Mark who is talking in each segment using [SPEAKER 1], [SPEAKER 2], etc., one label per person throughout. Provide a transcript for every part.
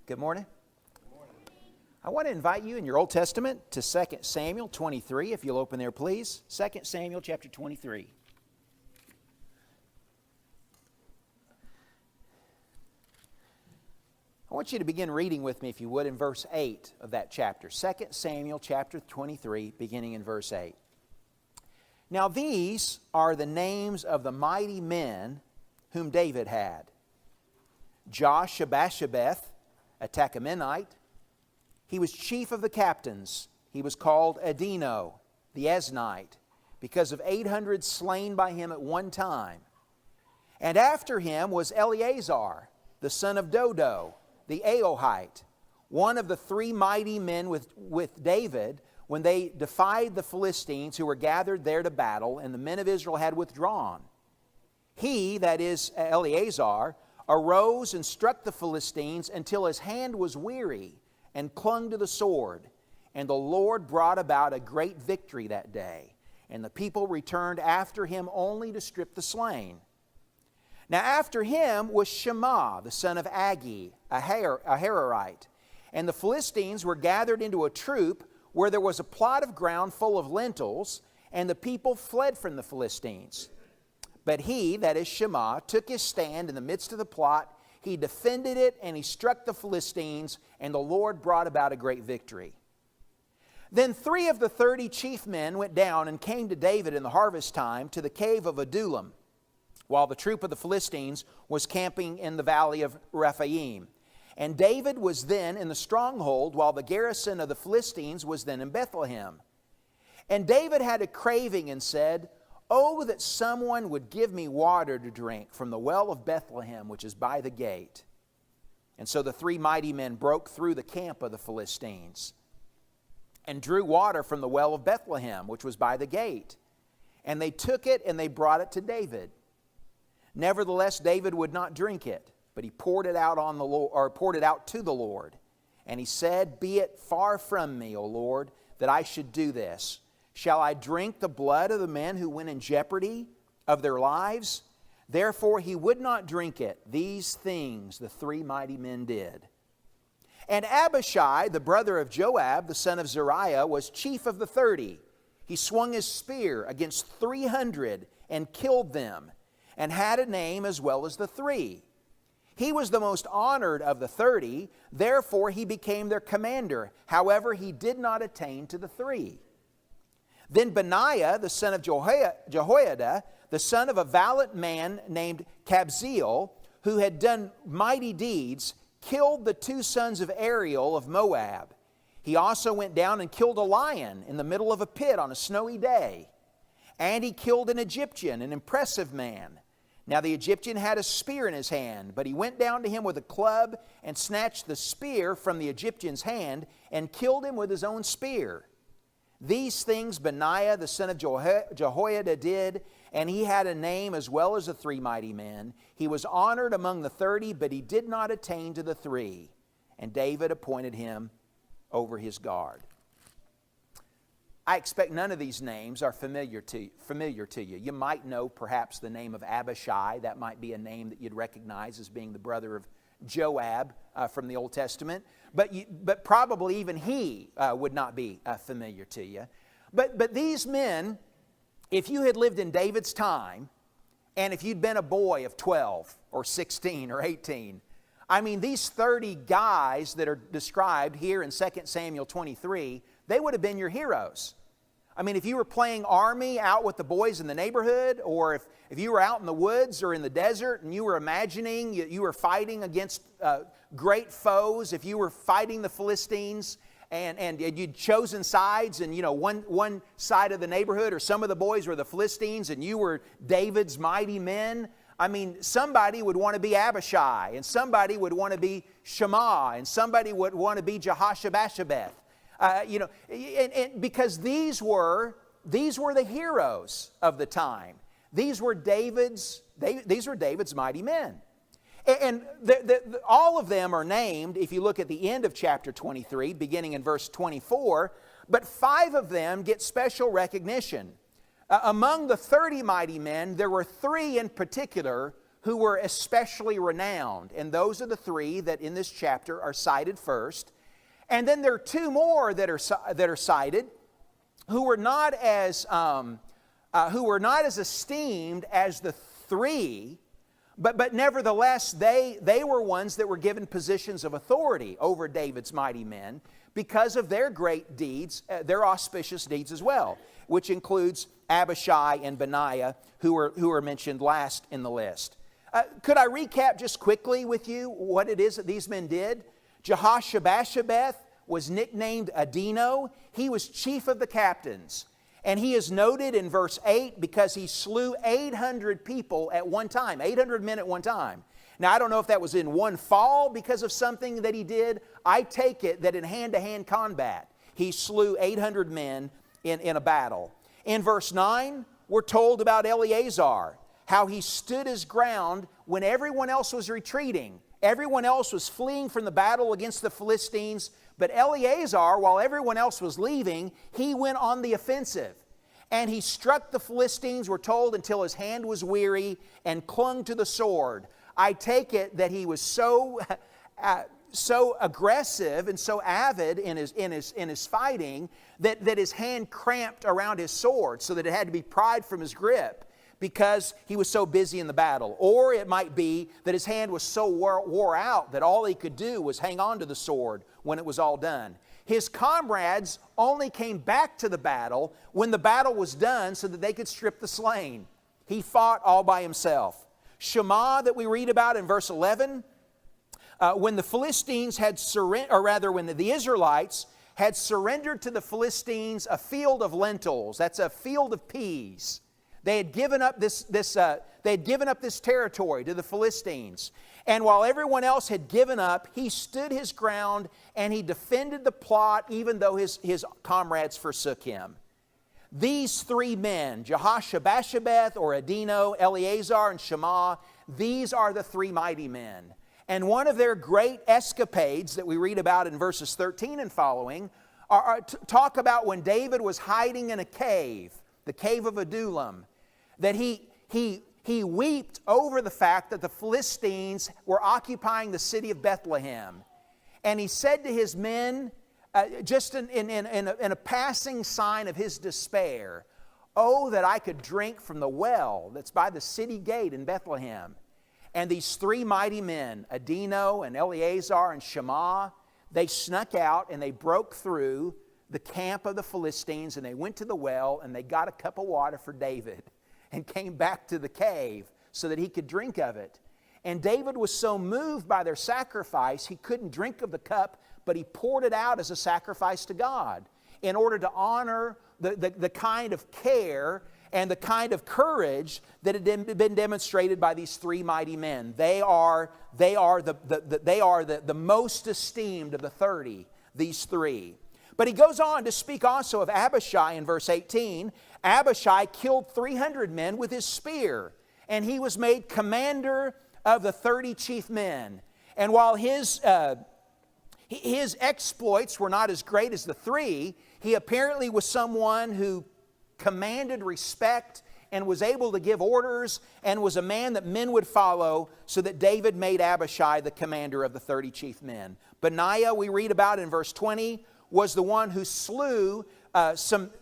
[SPEAKER 1] Good morning. I want to invite you in your Old Testament to 2 Samuel 23, if you'll open there, please. 2 Samuel chapter 23. I want you to begin reading with me, if you would, in verse 8 of that chapter. 2 Samuel chapter 23, beginning in verse 8. Now these are the names of the mighty men whom David had. Josh-Basshebeth, a Tahkemonite. He was chief of the captains. He was called Adino, the Eznite, because of 800 slain by him at one time. And after him was Eleazar, the son of Dodo, the Ahohite, one of the three mighty men with David when they defied the Philistines who were gathered there to battle, and the men of Israel had withdrawn. He, that is Eleazar, arose and struck the Philistines until his hand was weary and clung to the sword. And the Lord brought about a great victory that day. And the people returned after him only to strip the slain. Now after him was Shema, the son of Agi, a Hararite. And the Philistines were gathered into a troop where there was a plot of ground full of lentils, and the people fled from the Philistines. But he, that is Shema, took his stand in the midst of the plot. He defended it, and he struck the Philistines, and the Lord brought about a great victory. Then 3 of the 30 chief men went down and came to David in the harvest time to the cave of Adullam, while the troop of the Philistines was camping in the valley of Rephaim. And David was then in the stronghold, while the garrison of the Philistines was then in Bethlehem. And David had a craving and said, "Oh, that someone would give me water to drink from the well of Bethlehem, which is by the gate." And so the 3 mighty men broke through the camp of the Philistines and drew water from the well of Bethlehem, which was by the gate. And they took it and they brought it to David. Nevertheless, David would not drink it, but he poured it out to the Lord. And he said, "Be it far from me, O Lord, that I should do this. Shall I drink the blood of the men who went in jeopardy of their lives?" Therefore he would not drink it. These things the 3 mighty men did. And Abishai, the brother of Joab, the son of Zeruiah, was chief of the 30. He swung his spear against 300 and killed them, and had a name as well as the 3. He was the most honored of the 30, therefore he became their commander. However, he did not attain to the 3. Then Benaiah, the son of Jehoiada, the son of a valiant man named Kabzeel, who had done mighty deeds, killed the 2 sons of Ariel of Moab. He also went down and killed a lion in the middle of a pit on a snowy day. And he killed an Egyptian, an impressive man. Now the Egyptian had a spear in his hand, but he went down to him with a club and snatched the spear from the Egyptian's hand and killed him with his own spear. These things Benaiah the son of Jehoiada did, and he had a name as well as the 3 mighty men. He was honored among the 30, but he did not attain to the 3. And David appointed him over his guard. I expect none of these names are familiar to you. You might know perhaps the name of Abishai. That might be a name that you'd recognize as being the brother of Joab from the Old Testament. But probably even he would not be familiar to you. But these men, if you had lived in David's time, and if you'd been a boy of 12 or 16 or 18, I mean, these 30 guys that are described here in 2 Samuel 23, they would have been your heroes. I mean, if you were playing army out with the boys in the neighborhood, or if you were out in the woods or in the desert and you were imagining you were fighting against great foes, if you were fighting the Philistines and you'd chosen sides, and one side of the neighborhood or some of the boys were the Philistines and you were David's mighty men, I mean, somebody would want to be Abishai, and somebody would want to be Shema, and somebody would want to be Jehoshaphat. Because these were the heroes of the time. These were David's mighty men. And all of them are named, if you look at the end of chapter 23, beginning in verse 24, but 5 of them get special recognition. Among the 30 mighty men, there were 3 in particular who were especially renowned. And those are the three that in this chapter are cited first. And then there are two more that are cited who were not as esteemed as the three, but nevertheless they were ones that were given positions of authority over David's mighty men because of their great deeds, their auspicious deeds as well, which includes Abishai and Benaiah, who are mentioned last in the list. Could I recap just quickly with you what it is that these men did? Jehoshaphat was nicknamed Adino. He was chief of the captains. And he is noted in verse 8 because he slew 800 people at one time, 800 men at one time. Now, I don't know if that was in one fall because of something that he did. I take it that in hand-to-hand combat, he slew 800 men in a battle. In verse 9, we're told about Eleazar, how he stood his ground when everyone else was retreating. Everyone else was fleeing from the battle against the Philistines, but Eleazar, while everyone else was leaving, he went on the offensive. And he struck the Philistines, we're told, until his hand was weary and clung to the sword. I take it that he was so aggressive and so avid in his fighting that his hand cramped around his sword so that it had to be pried from his grip because he was so busy in the battle. Or it might be that his hand was so wore out that all he could do was hang on to the sword when it was all done. His comrades only came back to the battle when the battle was done so that they could strip the slain. He fought all by himself. Shammah that we read about in verse 11, when the Philistines had when the Israelites had surrendered to the Philistines a field of lentils, that's a field of peas. They had given up this territory to the Philistines. And while everyone else had given up, he stood his ground and he defended the plot even though his comrades forsook him. These three men, Jehoshaphat or Adino, Eleazar, and Shammah, these are the three mighty men. And one of their great escapades that we read about in verses 13 and following talk about when David was hiding in a cave, the cave of Adullam, that he wept over the fact that the Philistines were occupying the city of Bethlehem. And he said to his men, just in a passing sign of his despair, "Oh, that I could drink from the well that's by the city gate in Bethlehem." And these three mighty men, Adino and Eleazar and Shammah, they snuck out and they broke through the camp of the Philistines and they went to the well and they got a cup of water for David and came back to the cave so that he could drink of it. And David was so moved by their sacrifice, he couldn't drink of the cup, but he poured it out as a sacrifice to God in order to honor the kind of care and the kind of courage that had been demonstrated by these three mighty men. They are the most esteemed of the 30, these three. But he goes on to speak also of Abishai in verse 18. Abishai killed 300 men with his spear, and he was made commander of the 30 chief men. And while his exploits were not as great as the three, he apparently was someone who commanded respect and was able to give orders and was a man that men would follow, so that David made Abishai the commander of the 30 chief men. Benaiah, we read about in verse 20, was the one who slew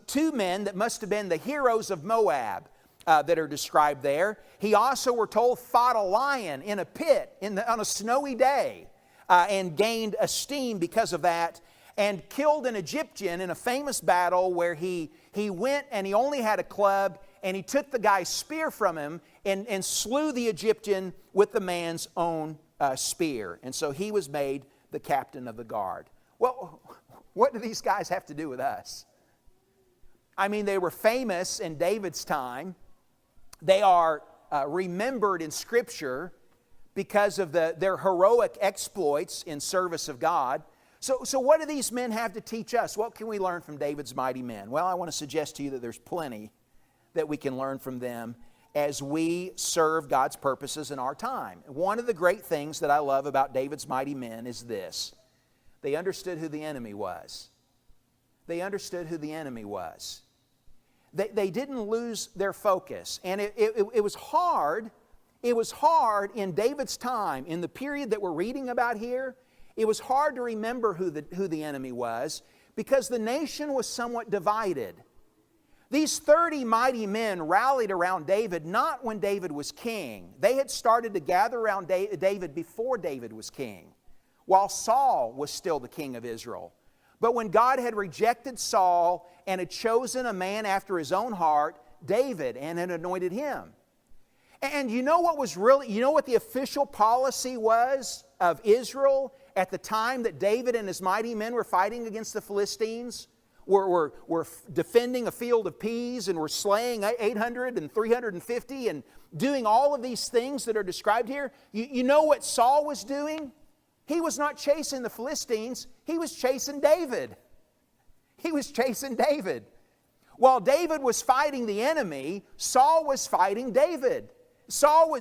[SPEAKER 1] two men that must have been the heroes of Moab that are described there. He also, we're told, fought a lion in a pit on a snowy day and gained esteem because of that, and killed an Egyptian in a famous battle where he went and he only had a club, and he took the guy's spear from him and slew the Egyptian with the man's own spear. And so he was made the captain of the guard. Well, what do these guys have to do with us? I mean, they were famous in David's time. They are remembered in Scripture because of their heroic exploits in service of God. So what do these men have to teach us? What can we learn from David's mighty men? Well, I want to suggest to you that there's plenty that we can learn from them as we serve God's purposes in our time. One of the great things that I love about David's mighty men is this: they understood who the enemy was. They understood who the enemy was. They didn't lose their focus. And it was hard. it was hard in David's time, in the period that we're reading about here, it was hard to remember who the enemy was because the nation was somewhat divided. These 30 mighty men rallied around David not when David was king. They had started to gather around David before David was king, while Saul was still the king of Israel. But when God had rejected Saul and had chosen a man after his own heart, David, and had anointed him. And you know what the official policy was of Israel at the time that David and his mighty men were fighting against the Philistines? Were defending a field of peas and were slaying 800 and 350 and doing all of these things that are described here. You know what Saul was doing? He was not chasing the Philistines. He was chasing David. He was chasing David. While David was fighting the enemy, Saul was fighting David.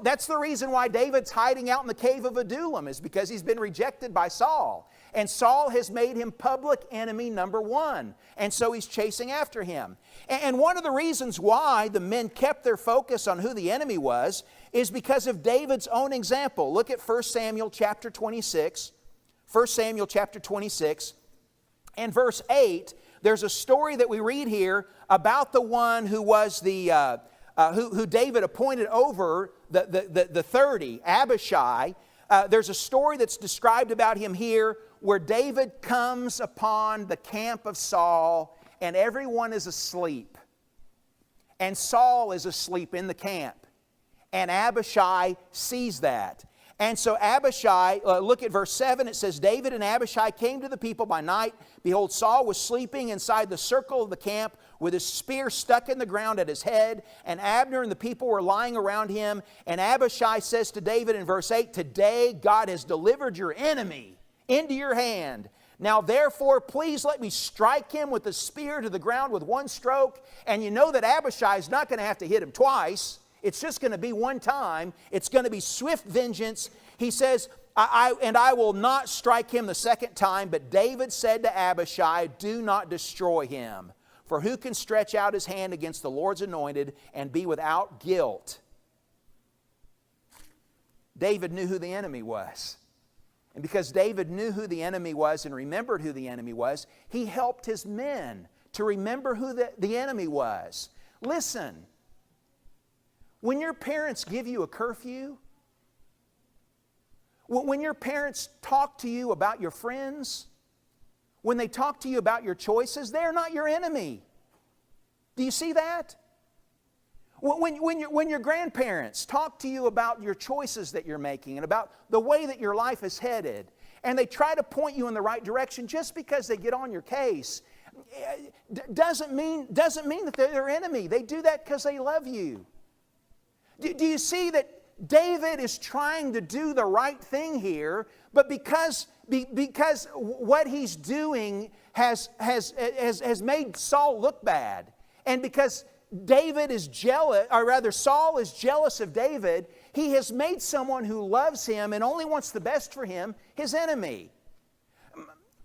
[SPEAKER 1] That's the reason why David's hiding out in the cave of Adullam, is because he's been rejected by Saul. And Saul has made him public enemy number one. And so he's chasing after him. And one of the reasons why the men kept their focus on who the enemy was is because of David's own example. Look at 1 Samuel chapter 26. 1 Samuel chapter 26 and verse 8. There's a story that we read here about the one who was who David appointed over the 30, Abishai. There's a story that's described about him here where David comes upon the camp of Saul and everyone is asleep. And Saul is asleep in the camp. And Abishai sees that. And so Abishai, look at verse 7, it says, David and Abishai came to the people by night. Behold, Saul was sleeping inside the circle of the camp with his spear stuck in the ground at his head. And Abner and the people were lying around him. And Abishai says to David in verse 8, today God has delivered your enemy into your hand. Now therefore, please let me strike him with the spear to the ground with one stroke. And you know that Abishai is not going to have to hit him twice. It's just going to be one time. It's going to be swift vengeance. He says, I will not strike him the second time. But David said to Abishai, do not destroy him. For who can stretch out his hand against the Lord's anointed and be without guilt? David knew who the enemy was. And because David knew who the enemy was and remembered who the enemy was, he helped his men to remember who the enemy was. Listen, when your parents give you a curfew, when your parents talk to you about your friends, when they talk to you about your choices, they're not your enemy. Do you see that? When your grandparents talk to you about your choices that you're making and about the way that your life is headed, and they try to point you in the right direction just because they get on your case, doesn't mean that they're your enemy. They do that because they love you. Do you see that David is trying to do the right thing here, but because what he's doing has made Saul look bad, and because David is jealous, or rather Saul is jealous of David, he has made someone who loves him and only wants the best for him his enemy.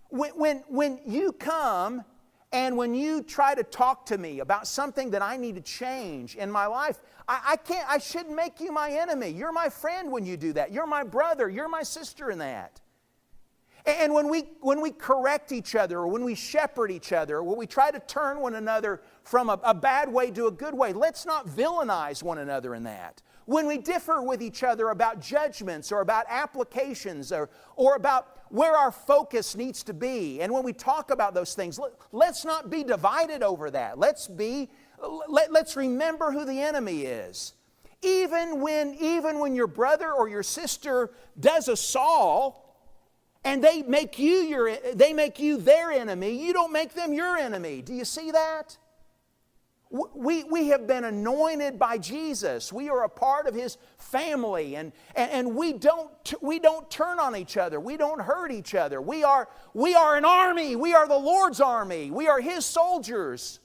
[SPEAKER 1] When you come and when you try to talk to me about something that I need to change in my life, I shouldn't make you my enemy. You're my friend when you do that. You're my brother. You're my sister in that. And when we correct each other, or when we shepherd each other, or when we try to turn one another from a bad way to a good way, let's not villainize one another in that. When we differ with each other about judgments or about applications or about where our focus needs to be, and when we talk about those things, let's not be divided over that. Let's remember who the enemy is. Even when your brother or your sister does a Saul, and they make you their enemy, you don't make them your enemy. Do you see that? We have been anointed by Jesus. We are a part of His family, and we don't turn on each other. We don't hurt each other. We are an army. We are the Lord's army. We are His soldiers.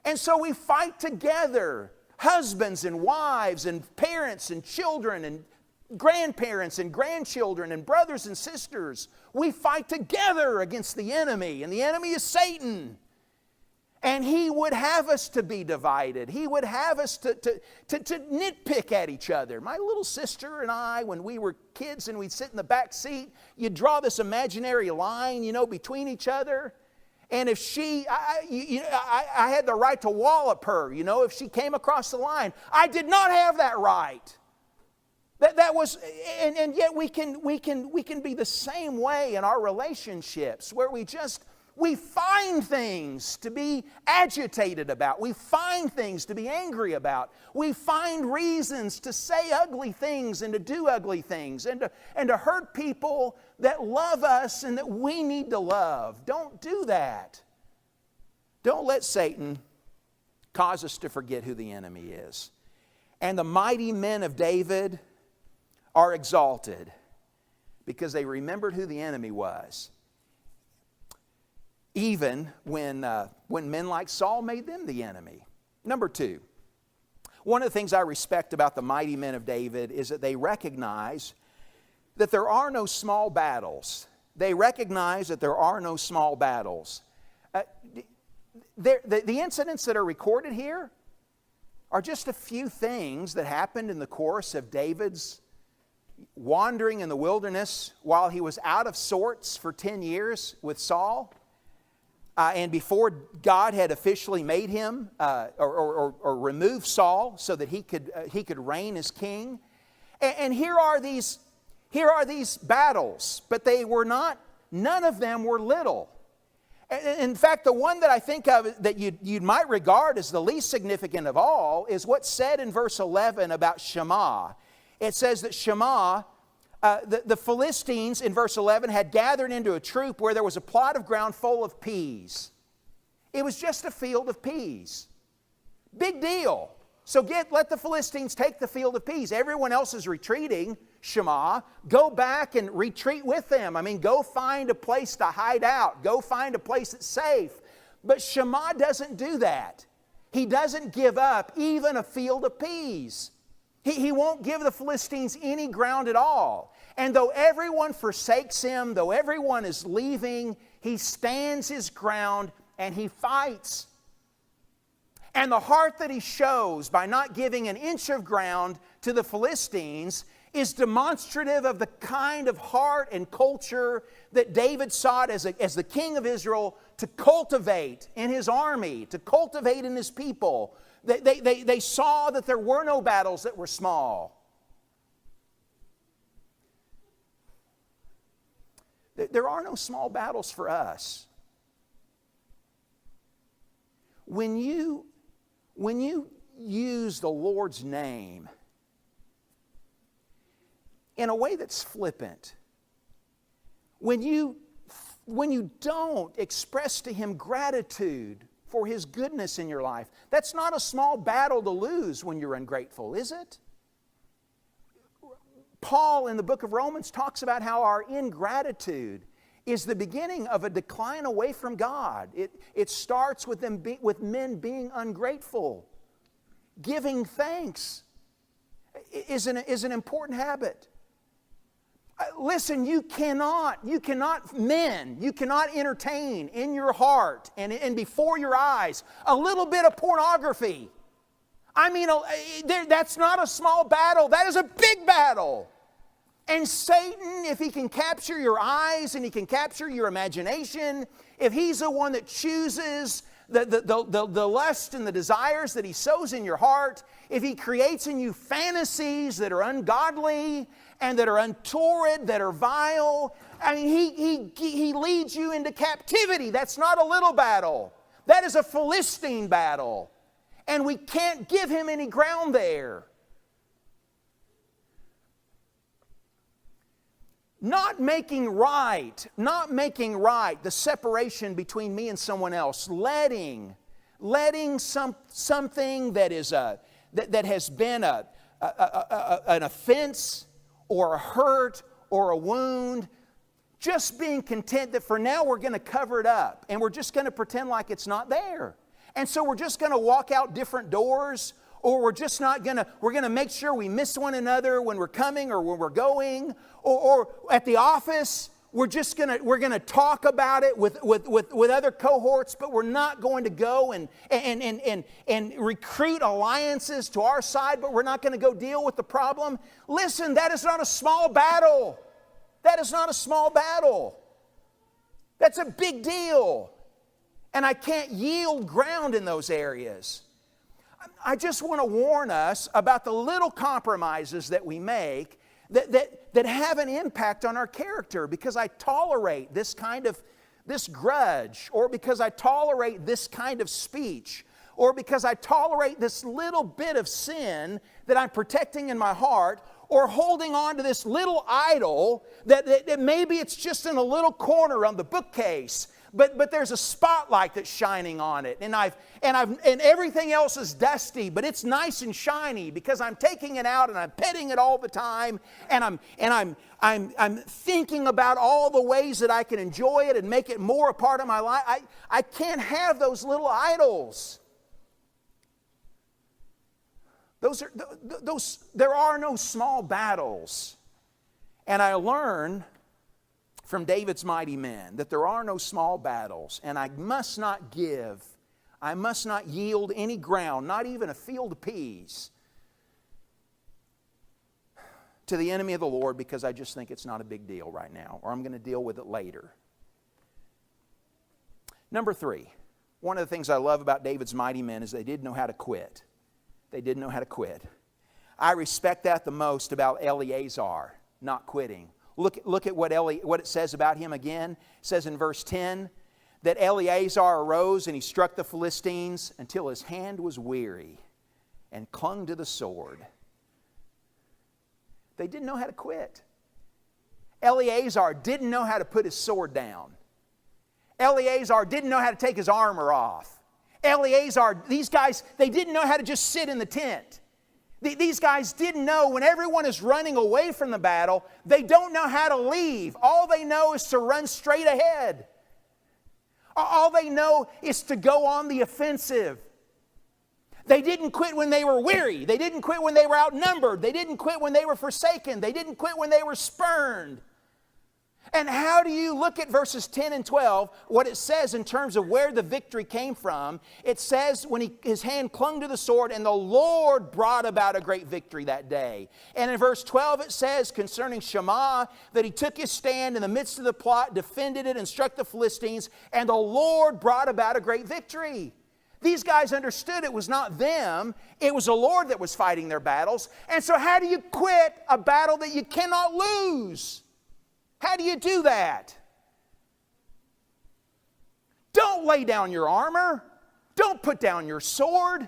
[SPEAKER 1] And so we fight together, husbands and wives and parents and children and grandparents and grandchildren and brothers and sisters. We fight together against the enemy, and the enemy is Satan. And He would have us to be divided. He would have us to nitpick at each other. My little sister and I, when we were kids and we'd sit in the back seat, you'd draw this imaginary line, between each other. And if I had the right to wallop her, if she came across the line. I did not have that right. That was, and yet we can be the same way in our relationships, where we find things to be agitated about. We find things to be angry about. We find reasons to say ugly things and to do ugly things and to hurt people that love us and that we need to love. Don't do that. Don't let Satan cause us to forget who the enemy is. And the mighty men of David are exalted because they remembered who the enemy was. Even when men like Saul made them the enemy. Number two, one of the things I respect about the mighty men of David is that they recognize that there are no small battles. They recognize that there are no small battles. The incidents that are recorded here are just a few things that happened in the course of David's wandering in the wilderness while he was out of sorts for 10 years with Saul. And before God had officially made him or removed Saul so that he could reign as king. And here are these battles, but they were not. None of them were little. In fact, the one that I think of that you might regard as the least significant of all is what's said in verse 11 about Shammah. It says that Shammah, the Philistines in verse 11 had gathered into a troop where there was a plot of ground full of peas. It was just a field of peas. Big deal. So let the Philistines take the field of peas. Everyone else is retreating. Shammah, go back and retreat with them. Go find a place to hide out. Go find a place that's safe. But Shammah doesn't do that. He doesn't give up even a field of peas. He won't give the Philistines any ground at all. And though everyone forsakes him, though everyone is leaving, he stands his ground and he fights. And the heart that he shows by not giving an inch of ground to the Philistines is demonstrative of the kind of heart and culture that David sought as the king of Israel to cultivate in his army, to cultivate in his people. They saw that there were no battles that were small. There are no small battles for us. When you use the Lord's name in a way that's flippant, when you don't express to Him gratitude for His goodness in your life, that's not a small battle to lose when you're ungrateful, is it? Paul in the book of Romans talks about how our ingratitude is the beginning of a decline away from God. It starts with men being ungrateful. Giving thanks is an important habit. Listen, you cannot entertain in your heart and before your eyes a little bit of pornography. That's not a small battle. That is a big battle. And Satan, if he can capture your eyes and he can capture your imagination, if he's the one that chooses the lust and the desires that he sows in your heart, if he creates in you fantasies that are ungodly and that are untoward, that are vile, he leads you into captivity. That's not a little battle. That is a Philistine battle. And we can't give him any ground there. Not making right the separation between me and someone else, letting something that is that has been an offense or a hurt or a wound, just being content that for now we're going to cover it up and we're just going to pretend like it's not there. And so we're just going to walk out different doors, or we're just not going to, we're going to make sure we miss one another when we're coming or when we're going, or at the office, we're going to talk about it with other cohorts, but we're not going to go and recruit alliances to our side, but we're not going to go deal with the problem. Listen, that is not a small battle. That is not a small battle. That's a big deal. And I can't yield ground in those areas. I just want to warn us about the little compromises that we make that have an impact on our character, because I tolerate this grudge, or because I tolerate this kind of speech, or because I tolerate this little bit of sin that I'm protecting in my heart, or holding on to this little idol that maybe it's just in a little corner on the bookcase, but there's a spotlight that's shining on it, and everything else is dusty, but it's nice and shiny because I'm taking it out and I'm petting it all the time, and I'm thinking about all the ways that I can enjoy it and make it more a part of my life. I can't have those little idols. There are no small battles. And I learn from David's mighty men that there are no small battles, and I must not yield any ground, not even a field of peas, to the enemy of the Lord, because I just think it's not a big deal right now, or I'm going to deal with it later. Number 3, one of the things I love about David's mighty men is they did know how to quit. They did know how to quit. I respect that the most about Eleazar not quitting. Look at what it says about him again. It says in verse 10 that Eleazar arose and he struck the Philistines until his hand was weary and clung to the sword. They didn't know how to quit. Eleazar didn't know how to put his sword down. Eleazar didn't know how to take his armor off. Eleazar, these guys, they didn't know how to just sit in the tent. These guys didn't know when everyone is running away from the battle, they don't know how to leave. All they know is to run straight ahead. All they know is to go on the offensive. They didn't quit when they were weary. They didn't quit when they were outnumbered. They didn't quit when they were forsaken. They didn't quit when they were spurned. And how do you look at verses 10 and 12, what it says in terms of where the victory came from? It says when his hand clung to the sword, and the Lord brought about a great victory that day. And in verse 12 it says concerning Shammah that he took his stand in the midst of the plot, defended it, and struck the Philistines, and the Lord brought about a great victory. These guys understood it was not them, it was the Lord that was fighting their battles. And so how do you quit a battle that you cannot lose? How do you do that? Don't lay down your armor. Don't put down your sword.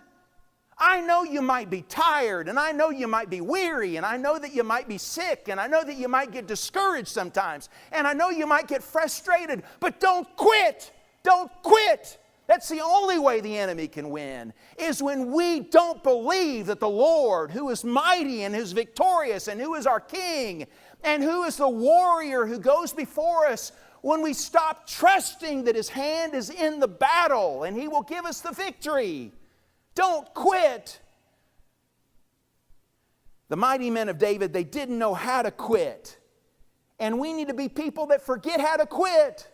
[SPEAKER 1] I know you might be tired, and I know you might be weary, and I know that you might be sick, and I know that you might get discouraged sometimes, and I know you might get frustrated, but don't quit. Don't quit. That's the only way the enemy can win, is when we don't believe that the Lord, who is mighty and who's victorious and who is our King and who is the warrior who goes before us, when we stop trusting that His hand is in the battle and He will give us the victory. Don't quit. The mighty men of David, they didn't know how to quit. And we need to be people that forget how to quit.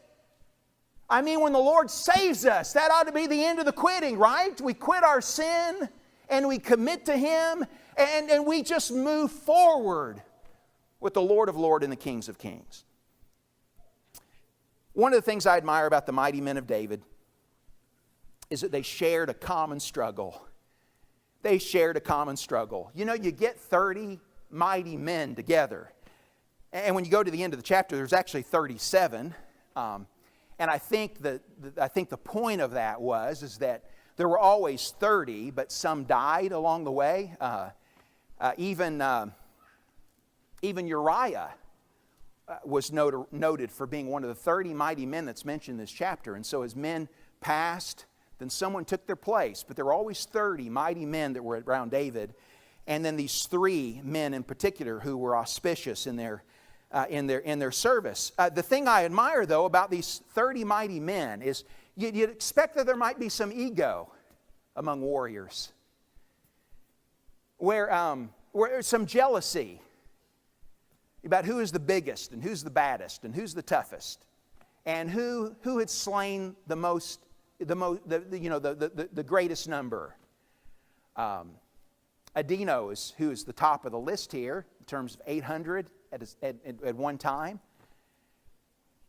[SPEAKER 1] I mean, when the Lord saves us, that ought to be the end of the quitting, right? We quit our sin and we commit to Him and we just move forward with the Lord of Lords and the Kings of Kings. One of the things I admire about the mighty men of David is that they shared a common struggle. They shared a common struggle. You know, you get 30 mighty men together. And when you go to the end of the chapter, there's actually 37. And I think the point of that is that there were always 30, but some died along the way. Even Uriah was noted for being one of the 30 mighty men that's mentioned in this chapter. And so as men passed, then someone took their place. But there were always 30 mighty men that were around David. And then these 3 men in particular who were auspicious in their service. The thing I admire, though, about these 30 mighty men is you'd expect that there might be some ego among warriors, where some jealousy. about who is the biggest and who's the baddest and who's the toughest, and who had slain the greatest number. Adino is who is the top of the list here in terms of 800 at one time.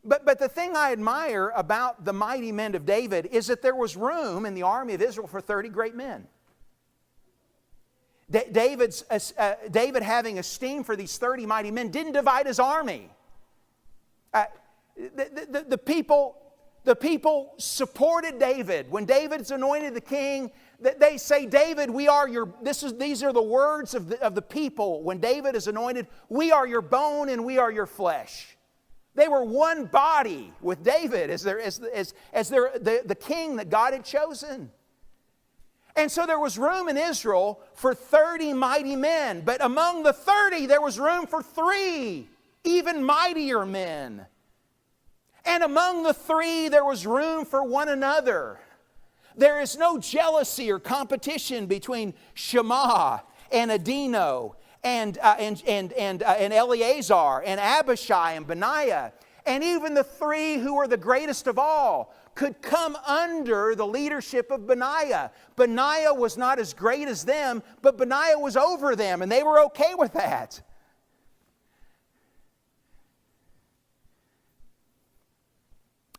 [SPEAKER 1] But the thing I admire about the mighty men of David is that there was room in the army of Israel for 30 great men. David, having esteem for these 30 mighty men, didn't divide his army. The people supported David. When David's anointed the king, they say, David, these are the words of the people. When David is anointed, we are your bone and we are your flesh. They were one body with David as the king that God had chosen. And so there was room in Israel for 30 mighty men. But among the 30, there was room for 3 even mightier men. And among the 3, there was room for one another. There is no jealousy or competition between Shammah and Adino and Eleazar and Abishai and Benaiah. And even the 3 who were the greatest of all could come under the leadership of Benaiah. Benaiah was not as great as them, but Benaiah was over them, and they were okay with that.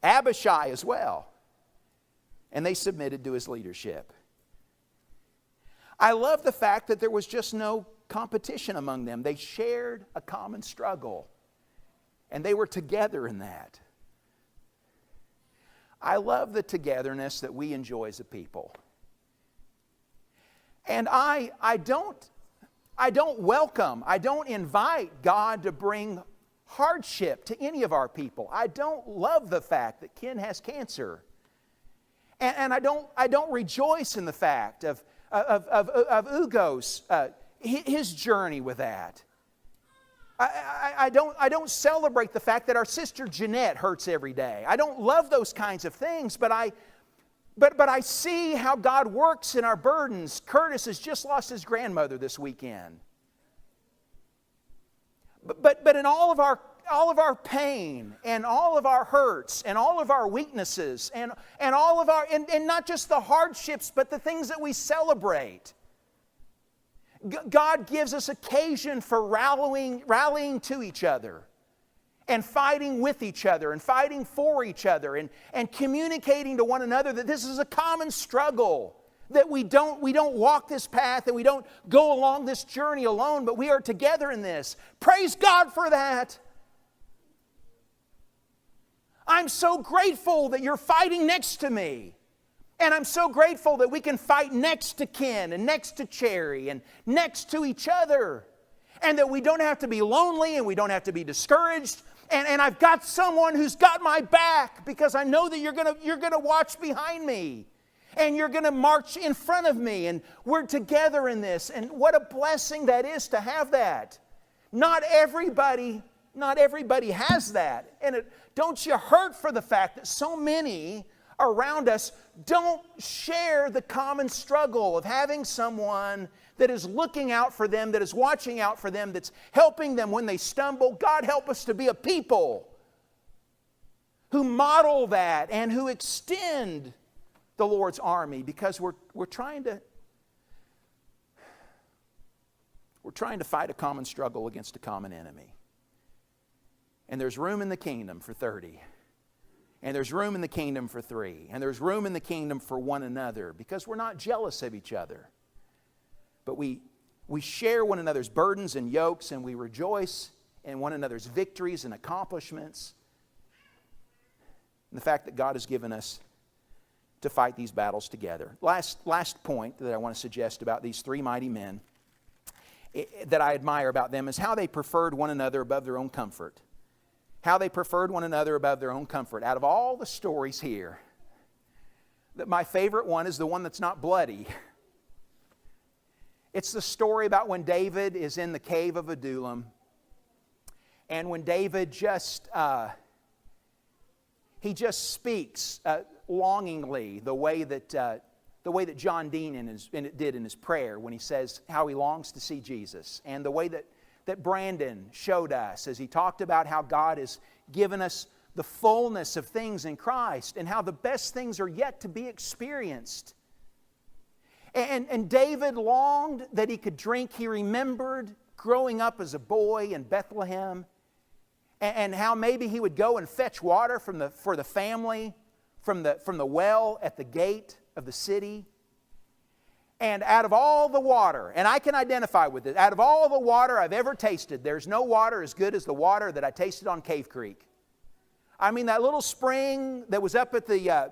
[SPEAKER 1] Abishai as well. And they submitted to his leadership. I love the fact that there was just no competition among them. They shared a common struggle. And they were together in that. I love the togetherness that we enjoy as a people. And I don't invite God to bring hardship to any of our people. I don't love the fact that Ken has cancer. And I don't rejoice in the fact of Ugo's his journey with that. I don't celebrate the fact that our sister Jeanette hurts every day. I don't love those kinds of things, but I see how God works in our burdens. Curtis has just lost his grandmother this weekend. But in all of our pain and all of our hurts and all of our weaknesses and all of our and not just the hardships but the things that we celebrate, God gives us occasion for rallying to each other and fighting with each other and fighting for each other and communicating to one another that this is a common struggle, that we don't walk this path and we don't go along this journey alone, but we are together in this. Praise God for that. I'm so grateful that you're fighting next to me. And I'm so grateful that we can fight next to Ken and next to Cherry and next to each other. And that we don't have to be lonely and we don't have to be discouraged. And I've got someone who's got my back because I know that you're gonna watch behind me. And you're going to march in front of me. And we're together in this. And what a blessing that is to have that. Not everybody has that. And don't you hurt for the fact that so many around us don't share the common struggle of having someone that is looking out for them, that is watching out for them, that's helping them when they stumble. God help us to be a people who model that and who extend the Lord's army, because we're trying to fight a common struggle against a common enemy. And there's room in the kingdom for 30. And there's room in the kingdom for 3. And there's room in the kingdom for one another, because we're not jealous of each other. But we share one another's burdens and yokes, and we rejoice in one another's victories and accomplishments. And the fact that God has given us to fight these battles together. Last point that I want to suggest about these 3 mighty men that I admire about them is how they preferred one another above their own comfort. How they preferred one another above their own comfort. Out of all the stories here, that my favorite one is the one that's not bloody. It's the story about when David is in the cave of Adullam, and when David just speaks longingly the way that John Dean did in his prayer when he says how he longs to see Jesus, and the way that Brandon showed us as he talked about how God has given us the fullness of things in Christ and how the best things are yet to be experienced. And David longed that he could drink. He remembered growing up as a boy in Bethlehem and how maybe he would go and fetch water for the family from the well at the gate of the city. And out of all the water, and I can identify with it, out of all the water I've ever tasted, there's no water as good as the water that I tasted on Cave Creek. I mean, that little spring that was up at the,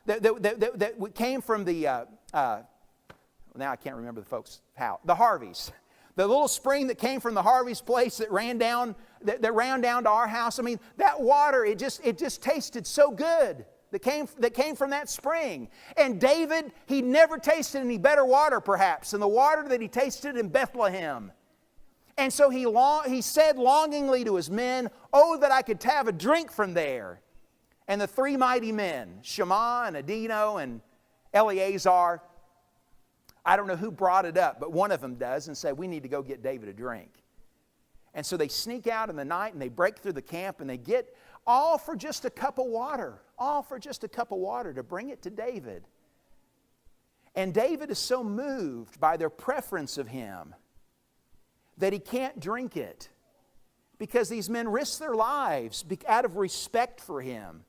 [SPEAKER 1] that came from the, now I can't remember the folks' house, the Harveys. The little spring that came from the Harvey's place that ran down, that ran down to our house. I mean, that water, it just tasted so good. That came from that spring. And David, he never tasted any better water perhaps than the water that he tasted in Bethlehem. And so he said longingly to his men, "Oh, that I could have a drink from there." And the three mighty men, Shammah and Adino and Eleazar, I don't know who brought it up, but one of them does and said, "We need to go get David a drink." And so they sneak out in the night and they break through the camp and they get all for just a cup of water. All for just a cup of water to bring it to David. And David is so moved by their preference of him that he can't drink it because these men risk their lives out of respect for him.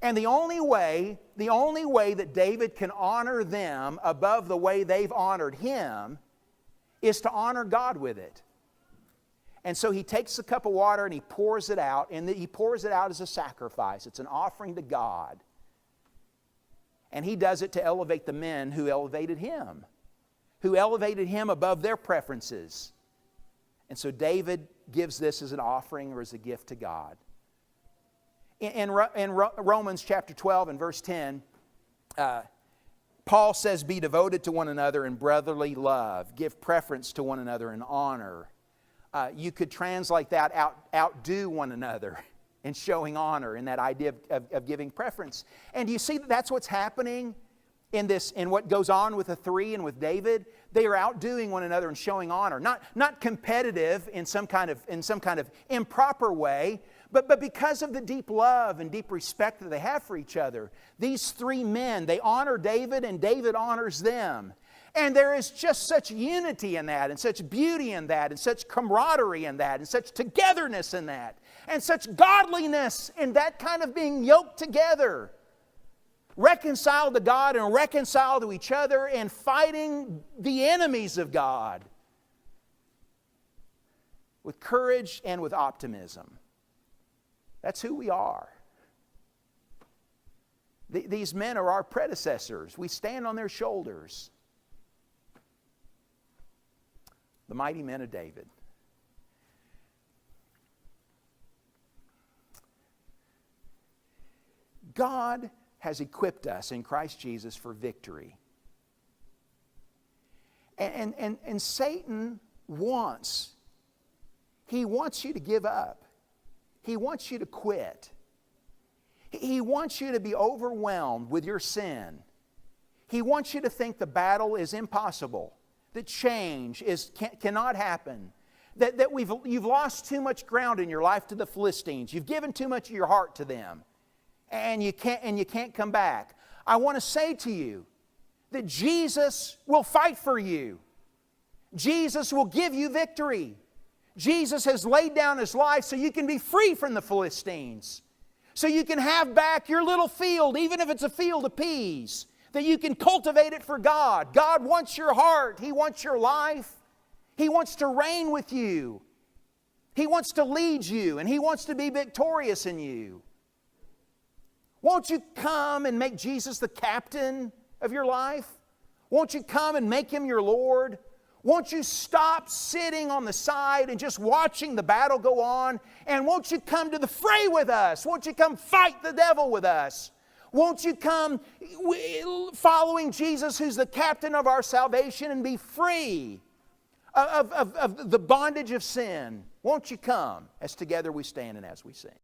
[SPEAKER 1] And the only way that David can honor them above the way they've honored him is to honor God with it. And so he takes a cup of water and he pours it out, and he pours it out as a sacrifice. It's an offering to God. And he does it to elevate the men who elevated him above their preferences. And so David gives this as an offering or as a gift to God. In Romans chapter 12 and verse 10, Paul says, "Be devoted to one another in brotherly love. Give preference to one another in honor." You could translate that outdo one another in showing honor, in that idea of giving preference. And you see that that's what's happening in what goes on with the three and with David. They are outdoing one another and showing honor. Not competitive in some kind of improper way, but because of the deep love and deep respect that they have for each other. These three men, they honor David and David honors them. And there is just such unity in that, and such beauty in that, and such camaraderie in that, and such togetherness in that, and such godliness in that kind of being yoked together, reconciled to God and reconciled to each other, and fighting the enemies of God with courage and with optimism. That's who we are. These men are our predecessors. We stand on their shoulders. The mighty men of David. God has equipped us in Christ Jesus for victory. And Satan wants you to give up. He wants you to quit. He wants you to be overwhelmed with your sin. He wants you to think the battle is impossible. That change cannot happen. That you've lost too much ground in your life to the Philistines. You've given too much of your heart to them. And you can't come back. I want to say to you that Jesus will fight for you. Jesus will give you victory. Jesus has laid down His life so you can be free from the Philistines. So you can have back your little field, even if it's a field of peas. That you can cultivate it for God. God wants your heart. He wants your life. He wants to reign with you. He wants to lead you, and He wants to be victorious in you. Won't you come and make Jesus the captain of your life? Won't you come and make Him your Lord? Won't you stop sitting on the side and just watching the battle go on? And won't you come to the fray with us? Won't you come fight the devil with us? Won't you come following Jesus, who's the captain of our salvation, and be free of the bondage of sin? Won't you come as together we stand and as we sing?